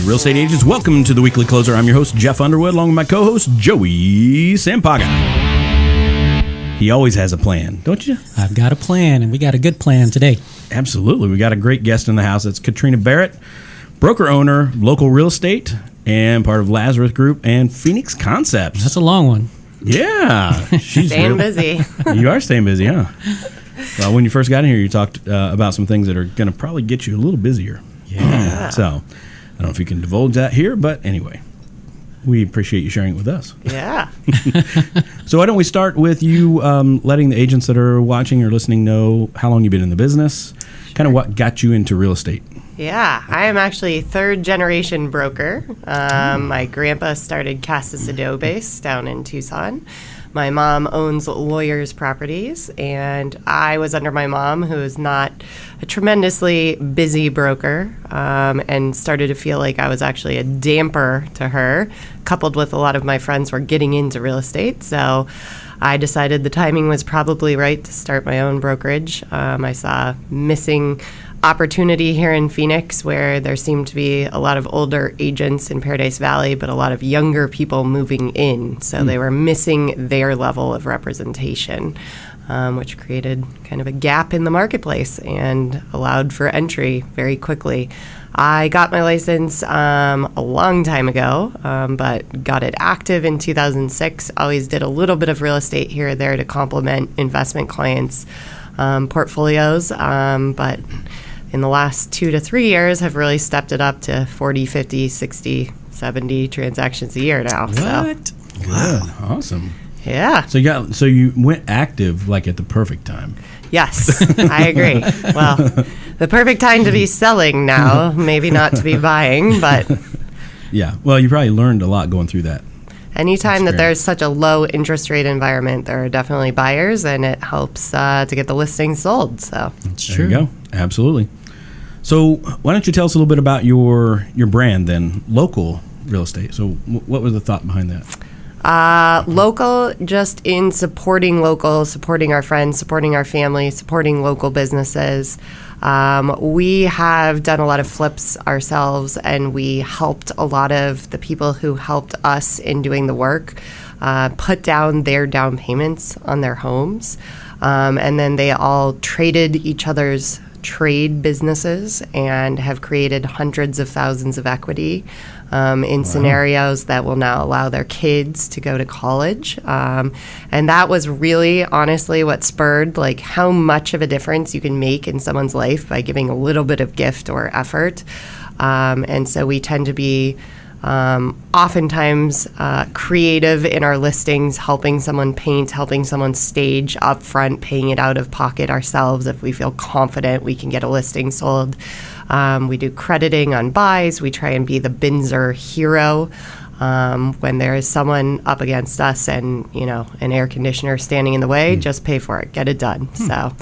real estate agents. Welcome to the Weekly Closer. I'm your host, Jeff Underwood, along with my co-host, Joey Sampaga. He always has a plan, don't you? I've got a plan, and we got a good plan today. Absolutely. We got a great guest in the house. It's Katrina Barrett, broker owner, local real estate, and part of Lazarus Group and Phoenix Concepts. That's a long one. Yeah. She's staying busy. You are staying busy, huh? Well, when you first got in here, you talked about some things that are going to probably get you a little busier. Yeah. So, I don't know if you can divulge that here, but anyway, we appreciate you sharing it with us. Yeah. So why don't we start with you letting the agents that are watching or listening know how long you've been in the business, kind of what got you into real estate. Yeah. I am actually a third-generation broker. My grandpa started Casa Adobes down in Tucson. My mom owns Lawyers Properties, and I was under my mom, who is not a tremendously busy broker, and started to feel like I was actually a damper to her, coupled with a lot of my friends were getting into real estate. So I decided the timing was probably right to start my own brokerage. I saw missing opportunity here in Phoenix where there seemed to be a lot of older agents in Paradise Valley, but a lot of younger people moving in. So they were missing their level of representation, which created kind of a gap in the marketplace and allowed for entry very quickly. I got my license a long time ago, but got it active in 2006. Always did a little bit of real estate here or there to complement investment clients' portfolios, but in the last 2 to 3 years have really stepped it up to 40, 50, 60, 70 transactions a year now. What? So. Wow. Awesome. Yeah. So you went active like at the perfect time. Yes, I agree. Well, the perfect time to be selling now, maybe not to be buying, but Yeah. Well, you probably learned a lot going through that. anytime that there's such a low interest rate environment, there are definitely buyers, and it helps to get the listing sold. So It's There true. you go. Absolutely. So why don't you tell us a little bit about your brand then, local real estate. So what was the thought behind that? local, just in supporting local, supporting our friends, supporting our family, supporting local businesses. We have done a lot of flips ourselves, and we helped a lot of the people who helped us in doing the work put down their down payments on their homes. And then they all traded each other's trade businesses and have created hundreds of thousands of equity in scenarios that will now allow their kids to go to college. And that was really, honestly, what spurred like how much of a difference you can make in someone's life by giving a little bit of gift or effort. And so we tend to be oftentimes creative in our listings, helping someone paint, helping someone stage up front, paying it out of pocket ourselves if we feel confident we can get a listing sold. We do crediting on buys. We try and be the Binzer hero when there is someone up against us and, you know, an air conditioner standing in the way, just pay for it, get it done. So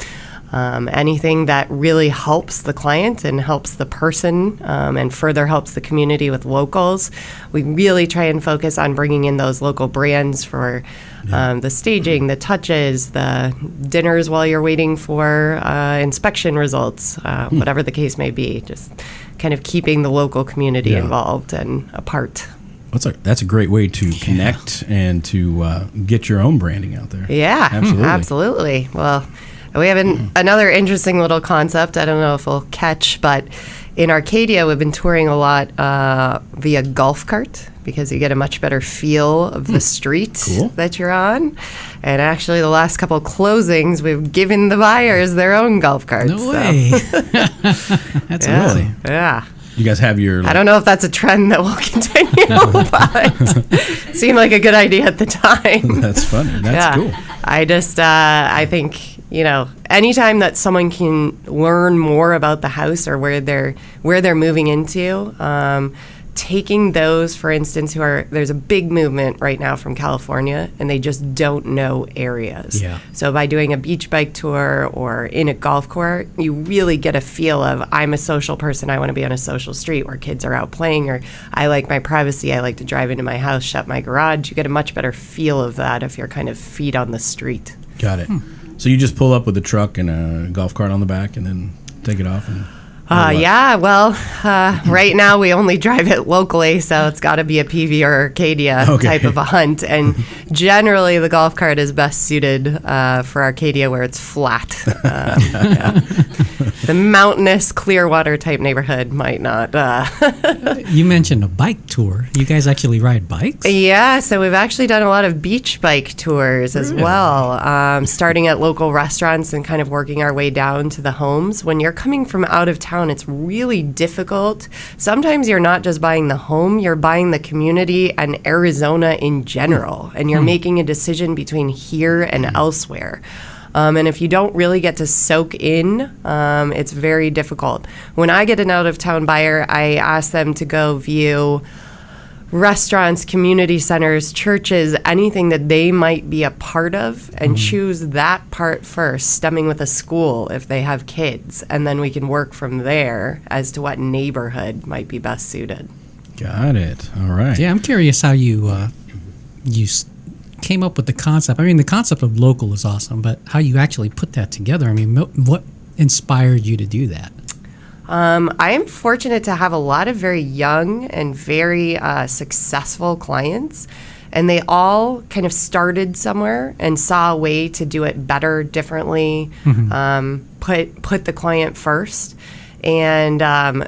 anything that really helps the client and helps the person and further helps the community with locals, we really try and focus on bringing in those local brands for the staging, the touches, the dinners while you're waiting for inspection results, whatever the case may be, just kind of keeping the local community involved and a part. That's a great way to connect and to get your own branding out there. Yeah, Absolutely. absolutely. Well, we have another interesting little concept. I don't know if we'll catch, but in Arcadia, we've been touring a lot via golf cart because you get a much better feel of the street that you're on. And actually, the last couple of closings, we've given the buyers their own golf carts. No way. That's Really? Yeah. You guys have your... I don't know if that's a trend that will continue, but seemed like a good idea at the time. That's funny. That's cool. I just, I think, you know, anytime that someone can learn more about the house or where they're moving into, taking those, for instance, there's a big movement right now from California, and they just don't know areas. Yeah. So by doing a beach bike tour or in a golf course, you really get a feel of, I'm a social person, I want to be on a social street where kids are out playing, or I like my privacy, I like to drive into my house, shut my garage. You get a much better feel of that if you're kind of feet on the street. Got it. So you just pull up with a truck and a golf cart on the back and then take it off? Yeah, well, right now we only drive it locally, so it's got to be a PV or Arcadia type of a hunt. And generally, the golf cart is best suited for Arcadia where it's flat. Yeah. The mountainous Clearwater type neighborhood might not. You mentioned a bike tour. You guys actually ride bikes? Yeah, so we've actually done a lot of beach bike tours as well, starting at local restaurants and kind of working our way down to the homes. When you're coming from out of town, it's really difficult. Sometimes you're not just buying the home, you're buying the community and Arizona in general, and you're making a decision between here and elsewhere. And if you don't really get to soak in, it's very difficult. When I get an out-of-town buyer, I ask them to go view restaurants, community centers, churches, anything that they might be a part of, and choose that part first, stemming with a school if they have kids. And then we can work from there as to what neighborhood might be best suited. Got it. All right. Yeah, I'm curious how you came up with the concept. I mean, the concept of local is awesome, but how you actually put that together. I mean, what inspired you to do that? I am fortunate to have a lot of very young and very successful clients, and they all kind of started somewhere and saw a way to do it better, differently, put the client first. And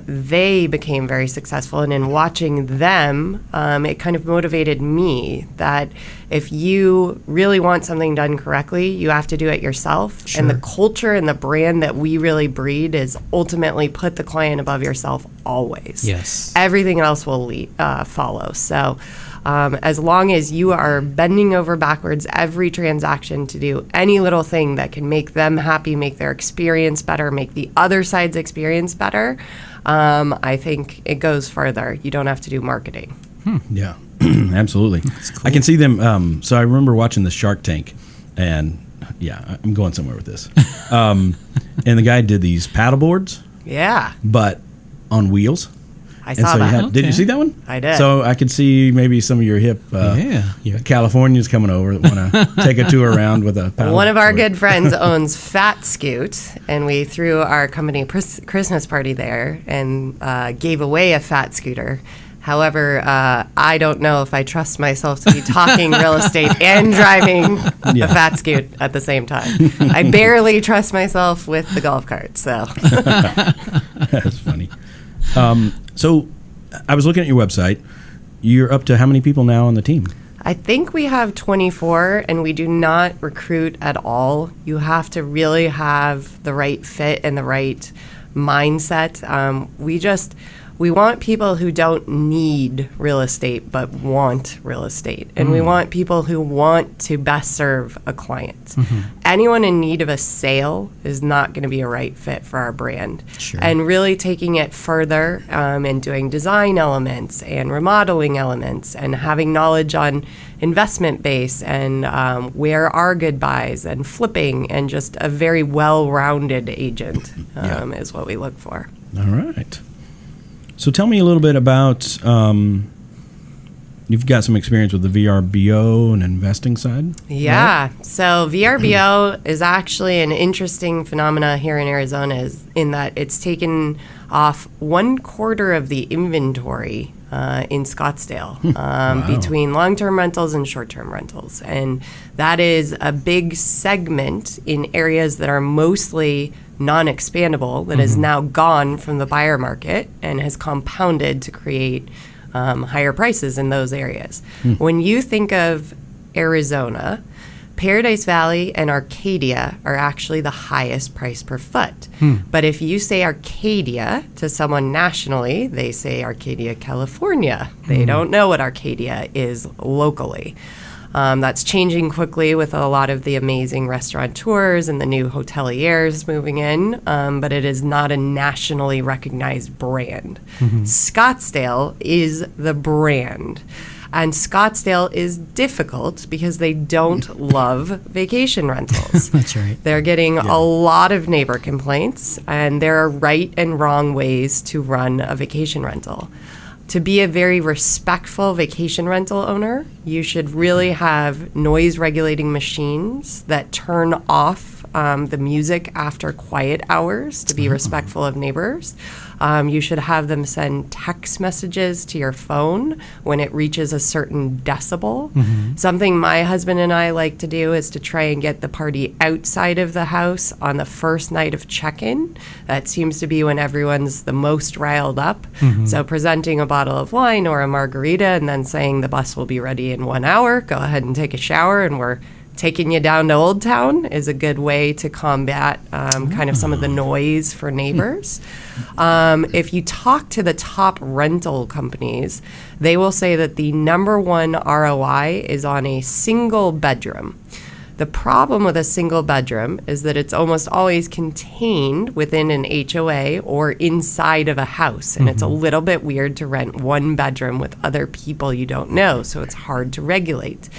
they became very successful. And in watching them, it kind of motivated me that if you really want something done correctly, you have to do it yourself. Sure. And the culture and the brand that we really breed is ultimately put the client above yourself always. Yes. Everything else will follow. So as long as you are bending over backwards every transaction to do any little thing that can make them happy, make their experience better, make the other side's experience better, I think it goes further. You don't have to do marketing. Yeah, absolutely. Cool. I can see them. So I remember watching the Shark Tank, and yeah, I'm going somewhere with this. And the guy did these paddle boards, Yeah, but on wheels. I And saw so that. did you see that one? I did. So I could see maybe some of your hip Californians coming over that want to take a tour around with a paddle. One of our board. good friends owns Fat Scoot, and we threw our company Christmas party there and gave away a Fat Scooter. However, I don't know if I trust myself to be talking real estate and driving a Fat Scoot at the same time. I barely trust myself with the golf cart, so. That's funny. So I was looking at your website. You're up to how many people now on the team? I think we have 24, and we do not recruit at all. You have to really have the right fit and the right mindset. We want people who don't need real estate but want real estate. And we want people who want to best serve a client. Anyone in need of a sale is not going to be a right fit for our brand. Sure. And really taking it further and doing design elements and remodeling elements and having knowledge on investment base and where are good buys and flipping and just a very well-rounded agent is what we look for. All right. So tell me a little bit about, you've got some experience with the VRBO and investing side? Yeah. Right? So VRBO is actually an interesting phenomena here in Arizona in that it's taken off 1/4 of the inventory in Scottsdale between long-term rentals and short-term rentals. And that is a big segment in areas that are mostly non-expandable that is now gone from the buyer market and has compounded to create higher prices in those areas. When you think of Arizona, Paradise Valley and Arcadia are actually the highest price per foot. But if you say Arcadia to someone nationally, they say Arcadia, California. They don't know what Arcadia is locally. That's changing quickly with a lot of the amazing restaurateurs and the new hoteliers moving in, but it is not a nationally recognized brand. Scottsdale is the brand. And Scottsdale is difficult because they don't love vacation rentals. That's right. They're getting a lot of neighbor complaints, and there are right and wrong ways to run a vacation rental. To be a very respectful vacation rental owner, you should really have noise regulating machines that turn off the music after quiet hours to be respectful of neighbors. You should have them send text messages to your phone when it reaches a certain decibel. Something my husband and I like to do is to try and get the party outside of the house on the first night of check-in. That seems to be when everyone's the most riled up. So presenting a bottle of wine or a margarita and then saying the bus will be ready in 1 hour, go ahead and take a shower and we're taking you down to Old Town is a good way to combat kind of some of the noise for neighbors. If you talk to the top rental companies, they will say that the number one ROI is on a single bedroom. The problem with a single bedroom is that it's almost always contained within an HOA or inside of a house. And it's a little bit weird to rent one bedroom with other people you don't know, so it's hard to regulate.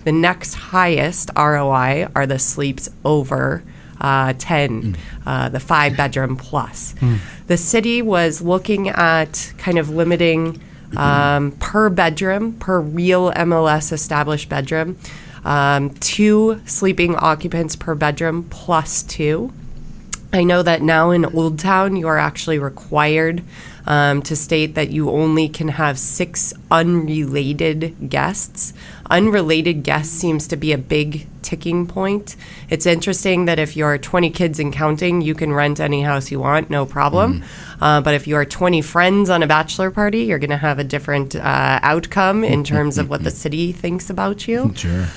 The next highest ROI are the sleeps over 10, the 5-bedroom plus. The city was looking at kind of limiting per bedroom, per real MLS established bedroom, 2 sleeping occupants per bedroom plus 2. I know that now in Old Town, you are actually required to state that you only can have 6 unrelated guests. Unrelated guests seems to be a big ticking point. It's interesting that if you're 20 kids and counting, you can rent any house you want, no problem. But if you are 20 friends on a bachelor party, you're going to have a different outcome in terms of what the city thinks about you. Sure.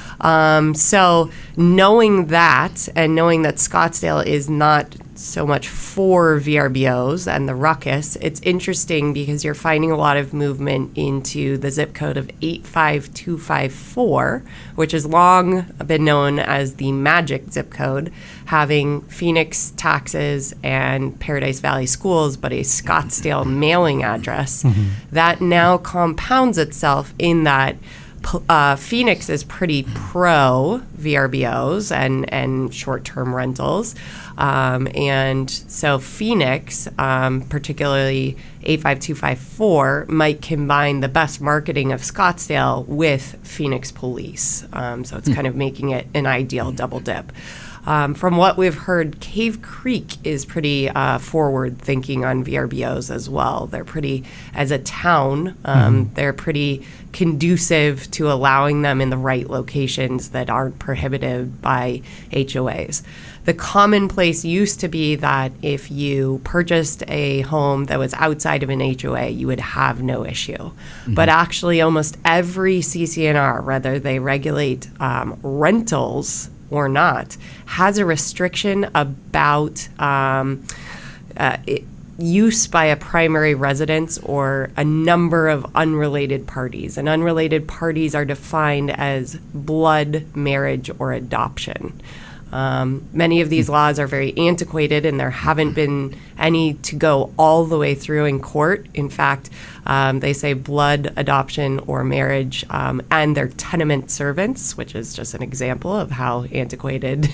So knowing that and knowing that Scottsdale is not so much for VRBOs and the ruckus, it's interesting because you're finding a lot of movement into the zip code of 85254, which has long been known as the magic zip code, having Phoenix taxes and Paradise Valley schools, but a Scottsdale mailing address. That now compounds itself in that Phoenix is pretty pro VRBOs and short-term rentals. And so Phoenix, particularly 85254, might combine the best marketing of Scottsdale with Phoenix police. So it's kind of making it an ideal double dip. From what we've heard, Cave Creek is pretty forward thinking on VRBOs as well. They're pretty, as a town, they're pretty conducive to allowing them in the right locations that aren't prohibited by HOAs. The commonplace used to be that if you purchased a home that was outside of an HOA, you would have no issue. But actually, almost every CCNR, whether they regulate rentals or not, has a restriction about use by a primary residence or a number of unrelated parties. And unrelated parties are defined as blood, marriage, or adoption. Many of these laws are very antiquated, and there haven't been any to go all the way through in court. In fact, they say blood, adoption, or marriage, and their tenement servants, which is just an example of how antiquated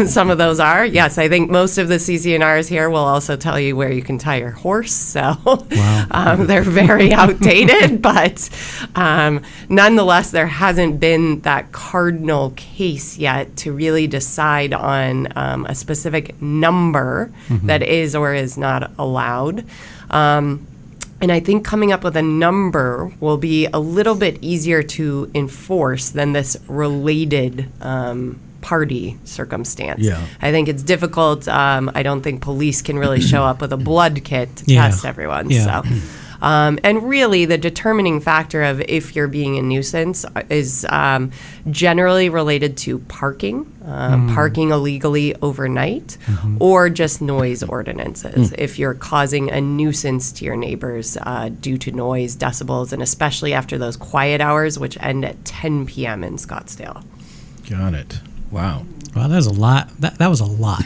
some of those are. Yes, I think most of the CCNRs here will also tell you where you can tie your horse, so they're very outdated, but nonetheless, there hasn't been that cardinal case yet to really decide on a specific number that is or is not allowed. And I think coming up with a number will be a little bit easier to enforce than this related party circumstance. Yeah. I think it's difficult. I don't think police can really show up with a blood kit to test everyone. Yeah. So. And really, the determining factor of if you're being a nuisance is generally related to parking, parking illegally overnight, or just noise ordinances. If you're causing a nuisance to your neighbors due to noise, decibels, and especially after those quiet hours, which end at 10 p.m. in Scottsdale. Got it. Wow. Wow, that was a lot. That was a lot.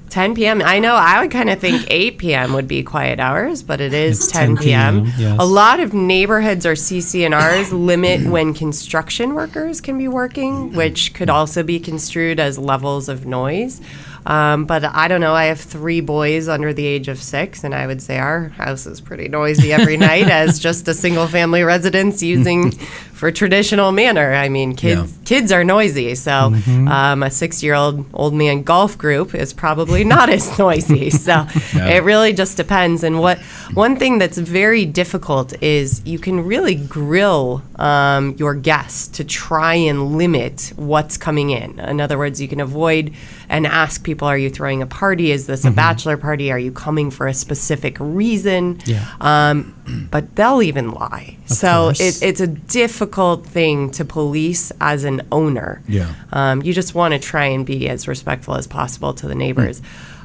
10 p.m. I know I would kind of think 8 p.m. would be quiet hours, but it is It's 10 p.m. yes. A lot of neighborhoods or CCNRs limit when construction workers can be working, which could also be construed as levels of noise. But I don't know. I have 3 boys under the age of 6, and I would say our house is pretty noisy every night as just a single-family residence using for traditional manner. I mean, kids are noisy, so a 6-year-old old man golf group is probably not as noisy. So it really just depends. And one thing that's very difficult is you can really grill your guests to try and limit what's coming in. In other words, you can avoid and ask people, are you throwing a party? Is this a bachelor party? Are you coming for a specific reason? But they'll even lie. So it's a difficult thing to police as an owner. You just want to try and be as respectful as possible to the neighbors.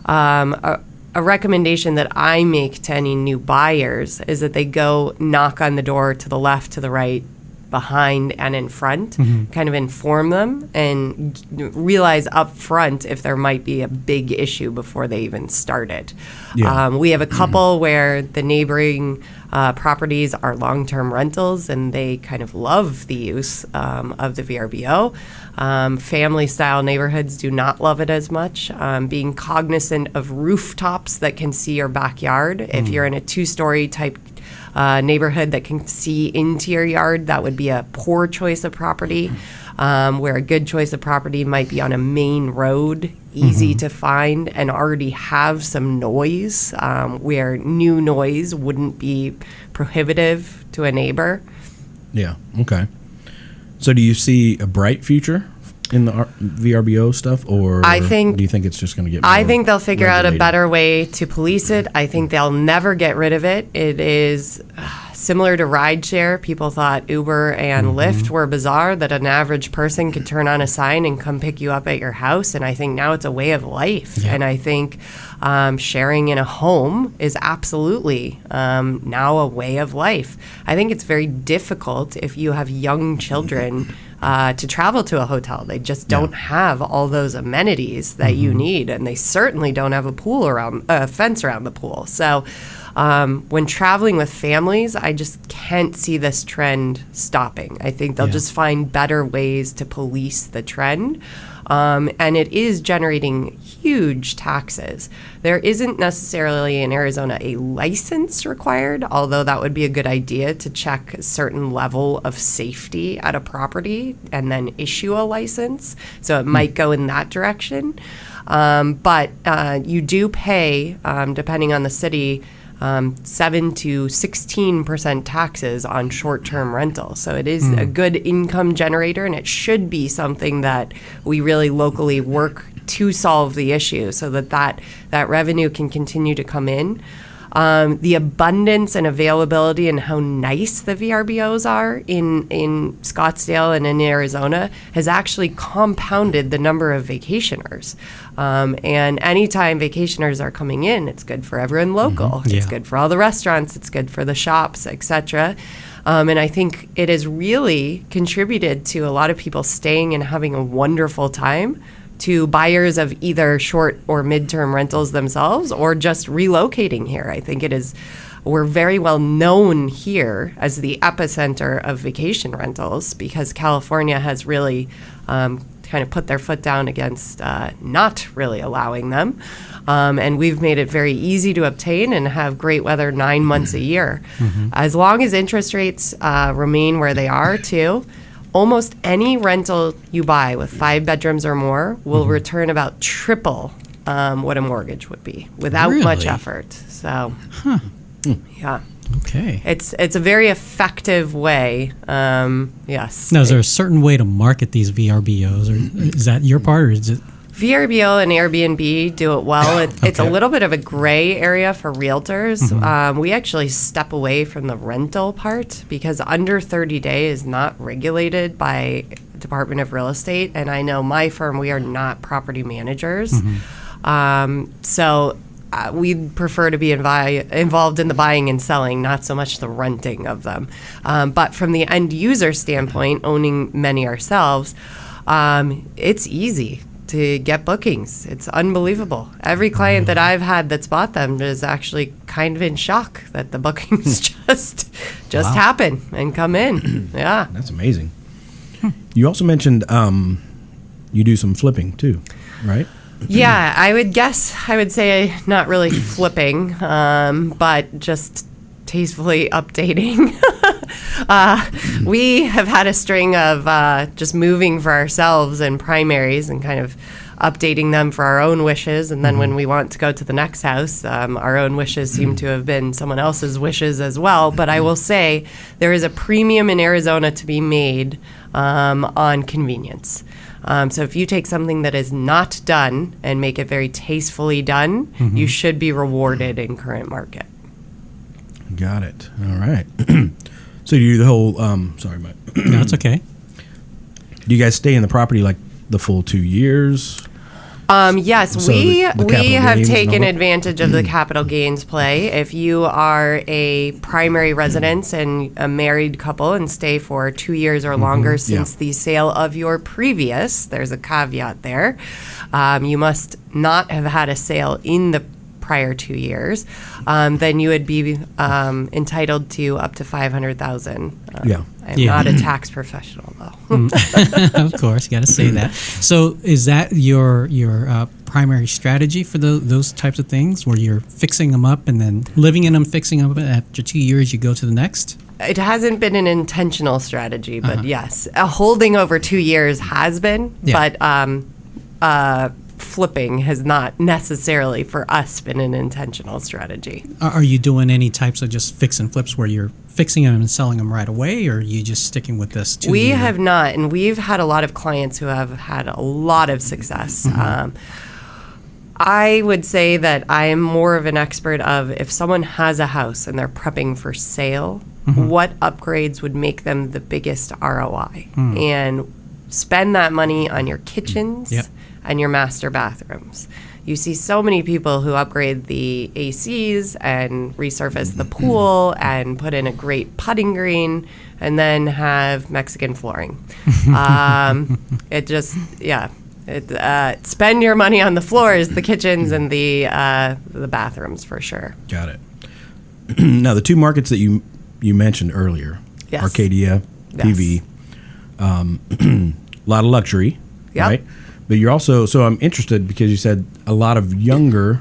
A recommendation that I make to any new buyers is that they go knock on the door to the left, to the right, behind, and in front, kind of inform them and realize up front if there might be a big issue before they even start it. We have a couple where the neighboring properties are long-term rentals, and they kind of love the use of the VRBO. Family-style neighborhoods do not love it as much. Being cognizant of rooftops that can see your backyard. If you're in a 2-story type neighborhood that can see into your yard, that would be a poor choice of property. Where a good choice of property might be on a main road, easy to find, and already have some noise, where new noise wouldn't be prohibitive to a neighbor. Yeah. Okay. So do you see a bright future in the VRBO stuff, or do you think it's just going to get more I think they'll figure out a regulated? better way to police it. I think they'll never get rid of it. It is similar to rideshare. People thought Uber and Lyft were bizarre, that an average person could turn on a sign and come pick you up at your house. And I think now it's a way of life. And I think sharing in a home is absolutely now a way of life. I think it's very difficult if you have young children to travel to a hotel. They just don't have all those amenities that you need, and they certainly don't have a fence around the pool. So when traveling with families, I just can't see this trend stopping. I think they'll just find better ways to police the trend. And it is generating huge taxes. There isn't necessarily in Arizona a license required, although that would be a good idea to check a certain level of safety at a property and then issue a license. So it might go in that direction. But you do pay, depending on the city, 7 to 16% taxes on short-term rentals. So it is a good income generator, and it should be something that we really locally work to solve the issue so that revenue can continue to come in. The abundance and availability and how nice the VRBOs are in Scottsdale and in Arizona has actually compounded the number of vacationers. And anytime vacationers are coming in, it's good for everyone local. It's good for all the restaurants. It's good for the shops, etc. And I think it has really contributed to a lot of people staying and having a wonderful time, to buyers of either short or midterm rentals themselves, or just relocating here. I think we're very well known here as the epicenter of vacation rentals, because California has really kind of put their foot down against not really allowing them. And we've made it very easy to obtain and have great weather 9 months a year. As long as interest rates remain where they are too, almost any rental you buy with 5 bedrooms or more will return about triple what a mortgage would be without much effort. So, yeah. Okay. It's a very effective way. Yes. Now, is there a certain way to market these VRBOs, or is that your part, or is it? VRBO and Airbnb do it well. It's a little bit of a gray area for realtors. We actually step away from the rental part because under 30 days is not regulated by Department of Real Estate. And I know my firm, we are not property managers. So we prefer to be involved in the buying and selling, not so much the renting of them. But from the end user standpoint, owning many ourselves, it's easy to get bookings. It's unbelievable. Every client that I've had that's bought them is actually kind of in shock that the bookings just happen and come in. Yeah. That's amazing. You also mentioned you do some flipping too, right? Yeah, I would say not really flipping, but just tastefully updating. We have had a string of just moving for ourselves in primaries and kind of updating them for our own wishes. And then when we want to go to the next house, our own wishes seem to have been someone else's wishes as well. But I will say there is a premium in Arizona to be made on convenience. So if you take something that is not done and make it very tastefully done, you should be rewarded in current market. Got it. All right. So you do the whole, sorry, Mike. No, it's okay. Do you guys stay in the property like the full 2 years? Yes, So we the capital have gains and taken all that? advantage of the capital gains play. If you are a primary residence and a married couple and stay for 2 years or longer since the sale of your previous, there's a caveat there, you must not have had a sale in the prior 2 years, then you would be entitled to up to $500,000. Yeah. I'm Yeah. not a tax professional though. Of course, you got to say that. So, is that your primary strategy for those types of things, where you're fixing them up and then living in them, fixing them up, and after 2 years you go to the next? It hasn't been an intentional strategy, but yes, holding over 2 years has been. Yeah. But flipping has not necessarily for us been an intentional strategy. Are you doing any types of just fix and flips where you're fixing them and selling them right away, or are you just sticking with this 2 We year? have not, and we've had a lot of clients who have had a lot of success. I would say that I am more of an expert of if someone has a house and they're prepping for sale, what upgrades would make them the biggest ROI, and spend that money on your kitchens Yep. and your master bathrooms. You see so many people who upgrade the ACs and resurface the pool and put in a great putting green and then have Mexican flooring. It just, yeah. Spend your money on the floors, the kitchens, and the bathrooms for sure. Got it. Now, the two markets that you mentioned earlier, Yes. Arcadia, Yes. PV, a lot of luxury, Yep. right? But you're also, so I'm interested because you said a lot of younger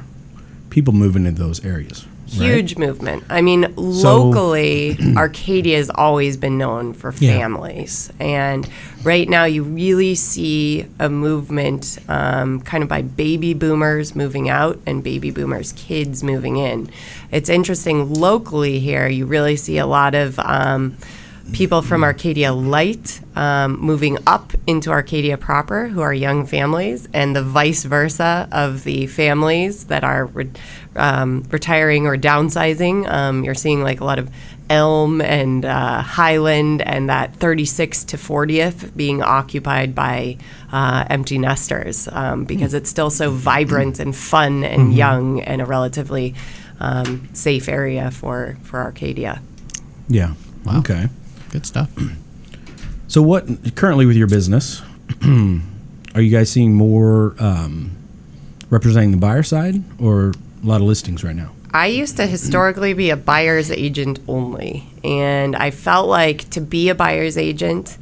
people moving into those areas. right? Huge movement. I mean, locally, Arcadia has always been known for Yeah. families. And right now, you really see a movement kind of by baby boomers moving out and baby boomers' kids moving in. It's interesting, locally here, you really see a lot of people from Arcadia Light moving up into Arcadia proper who are young families, and the vice versa of the families that are retiring or downsizing. You're seeing like a lot of Elm and Highland and that 36 to 40th being occupied by empty nesters because it's still so vibrant and fun and young and a relatively safe area for Arcadia. Yeah. Wow. Okay. Good stuff. So what currently with your business, are you guys seeing more representing the buyer side or a lot of listings right now? I used to historically be a buyer's agent only, and I felt like to be a buyer's agent,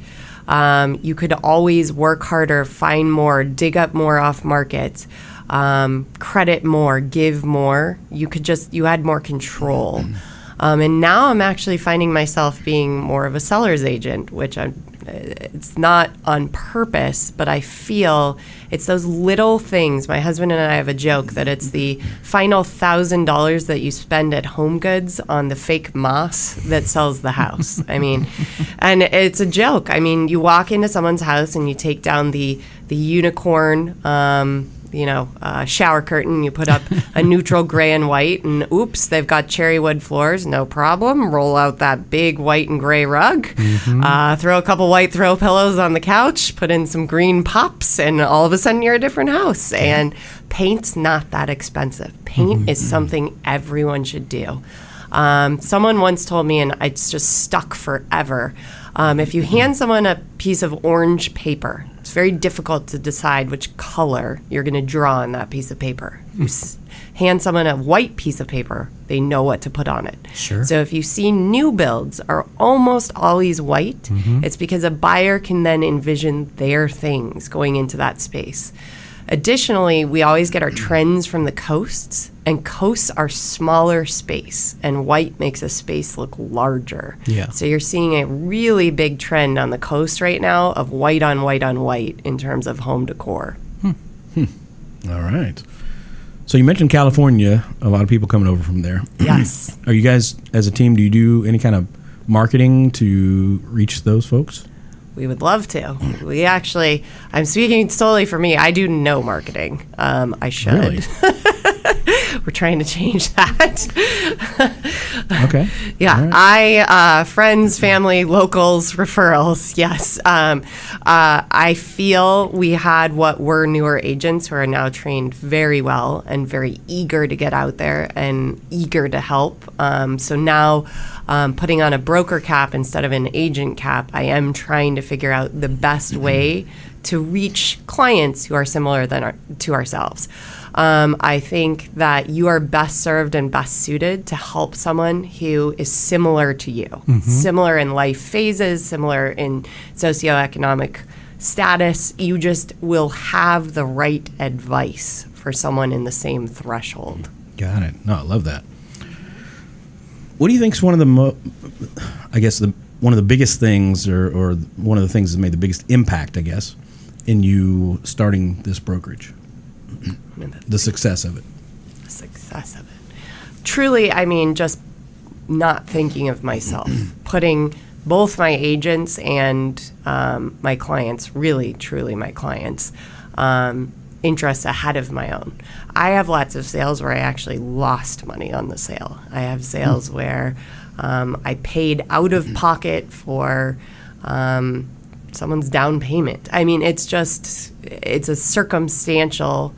you could always work harder, find more, dig up more off market, credit more, give more. You had more control. And now I'm actually finding myself being more of a seller's agent, which it's not on purpose, but I feel it's those little things. My husband and I have a joke that it's the final $1,000 that you spend at Home Goods on the fake moss that sells the house. I mean, and it's a joke. I mean, you walk into someone's house and you take down the unicorn, shower curtain, you put up a neutral gray and white, and oops, they've got cherry wood floors, no problem. Roll out that big white and gray rug, throw a couple white throw pillows on the couch, put in some green pops, and all of a sudden you're a different house. And paint's not that expensive. Paint is something everyone should do. Someone once told me, and it's just stuck forever, if you hand someone a piece of orange paper, it's very difficult to decide which color you're going to draw on that piece of paper. You hand someone a white piece of paper, they know what to put on it. Sure. So if you see new builds are almost always white, it's because a buyer can then envision their things going into that space. Additionally, we always get our trends from the coasts, and coasts are smaller space, and white makes a space look larger. Yeah. So you're seeing a really big trend on the coast right now of white on white on white in terms of home decor. All right. So you mentioned California, a lot of people coming over from there. Yes. Are you guys, as a team, do you do any kind of marketing to reach those folks? We would love to. We actually, I'm speaking solely for me. I do no marketing. I should. Really? We're trying to change that. Okay. Yeah, All right. friends, family, locals, referrals. Yes, I feel we had what were newer agents who are now trained very well and very eager to get out there and eager to help. So now, putting on a broker cap instead of an agent cap, I am trying to figure out the best way to reach clients who are similar to ourselves. I think that you are best served and best suited to help someone who is similar to you, similar in life phases, similar in socioeconomic status. You just will have the right advice for someone in the same threshold. Got it. No, I love that. What do you think is one of the one of the biggest things, or one of the things that made the biggest impact, I guess, in you starting this brokerage? The success of it. The success of it. Truly, I mean, just not thinking of myself, putting both my agents and my clients, really, truly my clients, interests ahead of my own. I have lots of sales where I actually lost money on the sale. I have sales where I paid out of pocket for someone's down payment. I mean, it's a circumstantial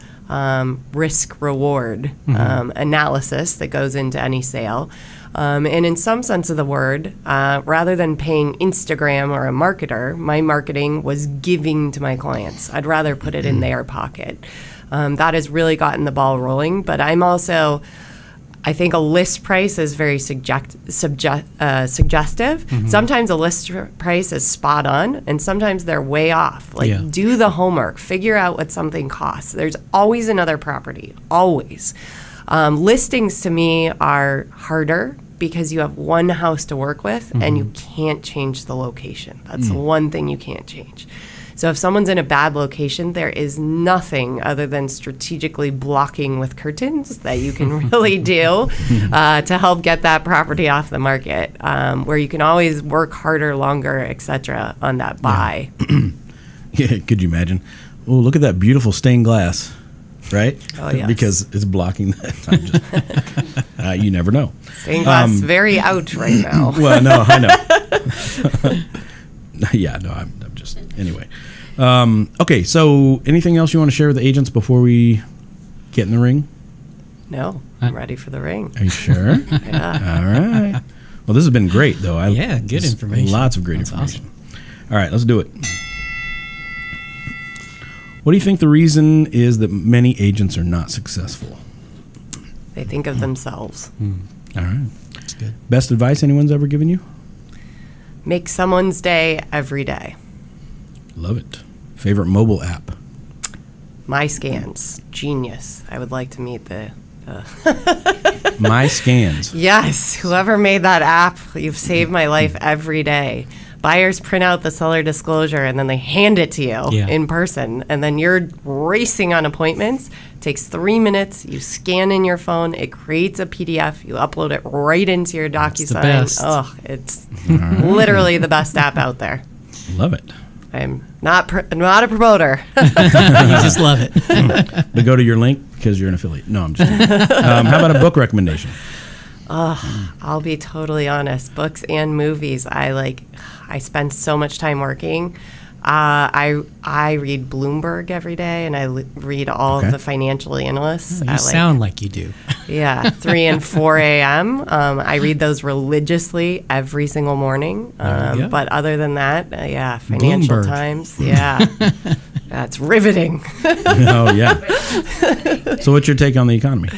risk reward analysis that goes into any sale. And in some sense of the word, rather than paying Instagram or a marketer, my marketing was giving to my clients. I'd rather put it in their pocket. That has really gotten the ball rolling. But I'm also, I think a list price is very suggestive. Sometimes a list price is spot on, and sometimes they're way off. Do the homework. Figure out what something costs. There's always another property, always. Listings to me are harder because you have one house to work with, and you can't change the location. That's the one thing you can't change. So if someone's in a bad location, there is nothing other than strategically blocking with curtains that you can really do to help get that property off the market, where you can always work harder, longer, etc. on that buy. Yeah, could you imagine? Oh, look at that beautiful stained glass, right? Oh, yes. Because it's blocking that. You never know. Stained glass very out right now. Well, no, I know. Yeah, no, I'm just, anyway. Okay, so anything else you want to share with the agents before we get in the ring? No, I'm ready for the ring. Are you sure? Yeah. All right. Well, this has been great, though. Good information. Lots of great That's information. All right, let's do it. What do you think the reason is that many agents are not successful? They think of themselves. All right. That's good. Best advice anyone's ever given you? Make someone's day every day. Love it. Favorite mobile app? My Scans, genius. I would like to meet the My Scans. Yes, whoever made that app, you've saved my life every day. Buyers print out the seller disclosure and then they hand it to you in person, and then you're racing on appointments. It takes 3 minutes. You scan in your phone. It creates a PDF. You upload it right into your DocuSign. Oh, it's literally the best app out there. Love it. I'm not a promoter. You just love it. To go to your link because you're an affiliate. No, I'm just kidding. How about a book recommendation? I'll be totally honest. Books and movies. I spend so much time working. I read Bloomberg every day, and I read all of the financial analysts. You sound like you do. Yeah, 3 and 4 a.m. I read those religiously every single morning. But other than that, Financial Bloomberg. Times. Yeah, that's riveting. Oh, yeah. So what's your take on the economy?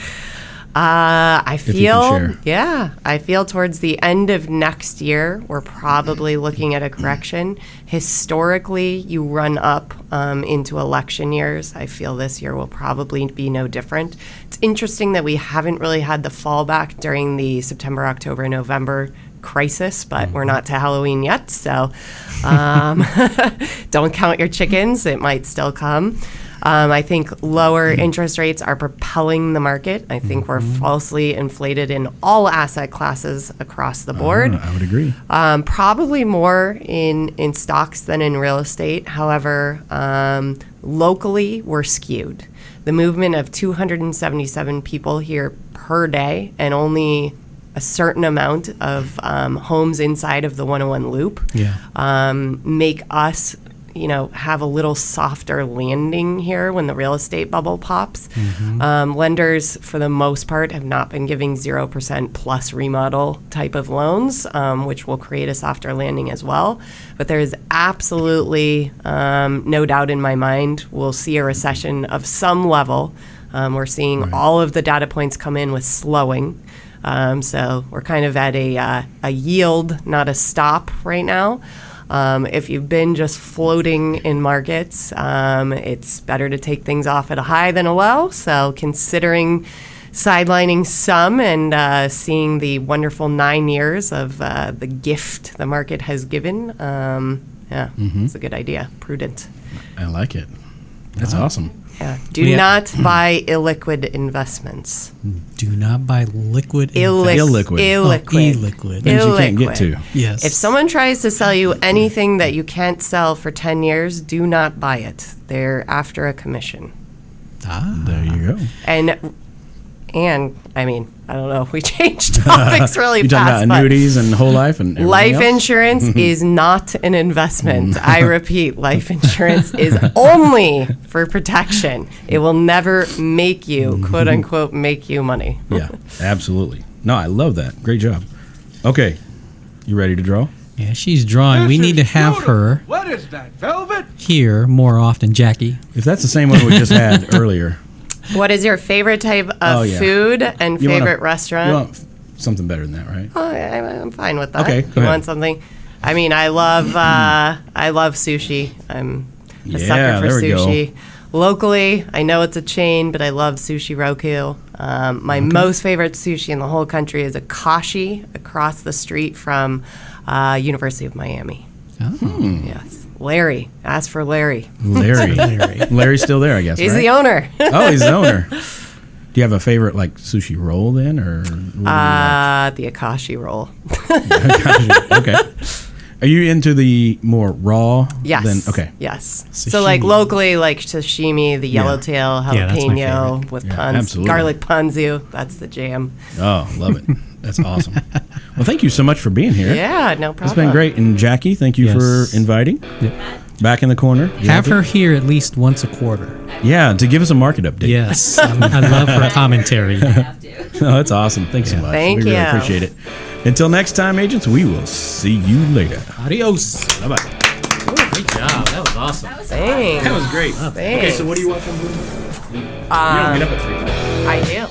I you can feel, share. yeah, I feel towards the end of next year, we're probably looking at a correction. Historically, you run up into election years. I feel this year will probably be no different. It's interesting that we haven't really had the fallback during the September, October, November crisis, but we're not to Halloween yet, so don't count your chickens. It might still come. I think lower interest rates are propelling the market. I think we're falsely inflated in all asset classes across the board. I would agree. Probably more in stocks than in real estate. However, locally, we're skewed. The movement of 277 people here per day and only a certain amount of homes inside of the 101 loop make us have a little softer landing here when the real estate bubble pops. Lenders, for the most part, have not been giving 0% plus remodel type of loans, which will create a softer landing as well. But there is absolutely no doubt in my mind we'll see a recession of some level. We're seeing all of the data points come in with slowing. So we're kind of at a yield, not a stop right now. If you've been just floating in markets, it's better to take things off at a high than a low. So considering sidelining some and seeing the wonderful 9 years of the gift the market has given, it's a good idea. Prudent. I like it. That's awesome. Yeah. Do not buy illiquid investments. Do not buy liquid. Illiquid. Illiquid. Illiquid. Things you can't get Illiquid. to. Yes. If someone tries to sell you anything that you can't sell for 10 years, do not buy it. They're after a commission. There you go. And I mean, I don't know if we changed topics really You're talking fast, about but annuities and whole life and everything life else? insurance is not an investment. I repeat, life insurance is only for protection. It will never make you, quote unquote, make you money. Yeah, absolutely. No, I love that. Great job. Okay, you ready to draw? Yeah, she's drawing. We need to have her What is that, velvet? here more often, Jackie. If that's the same one we just had earlier. What is your favorite type of Oh, yeah. food and You wanna- favorite You restaurant? want something better than that, right? Oh, I'm fine with that. Okay, go You ahead. want something? I mean, I love sushi. I'm a Yeah, sucker for there we go. sushi. Locally, I know it's a chain, but I love Sushi Roku. My most favorite sushi in the whole country is Akashi across the street from University of Miami. Oh. Yes. Larry. Ask for Larry. Larry. Larry's still there, I guess. He's right? the owner. Oh, he's the owner. Do you have a favorite like sushi roll then, or? What do you like? The Akashi roll. Okay. Are you into the more raw? Yes. Than, okay. Yes. So like Sashimi. locally, like sashimi, the yellowtail Yeah, that's my jalapeno favorite. with Yeah, puns, absolutely. garlic ponzu. That's the jam. Oh, love it. That's awesome. Well, thank you so much for being here. Yeah, no problem. It's been great. And Jackie, thank you Yes. for inviting. Yep. Back in the corner. You Have happy? her here at least once a quarter. Yeah, to give us a market update. Yes. I love her commentary. Oh, that's awesome. Thanks so much. Thank we really you. appreciate it. Until next time, agents, we will see you later. Adios. Bye-bye. Great job. That was awesome. Thanks. was great. Thanks. what do you watch on Bloomberg? You don't get up at 3. I do.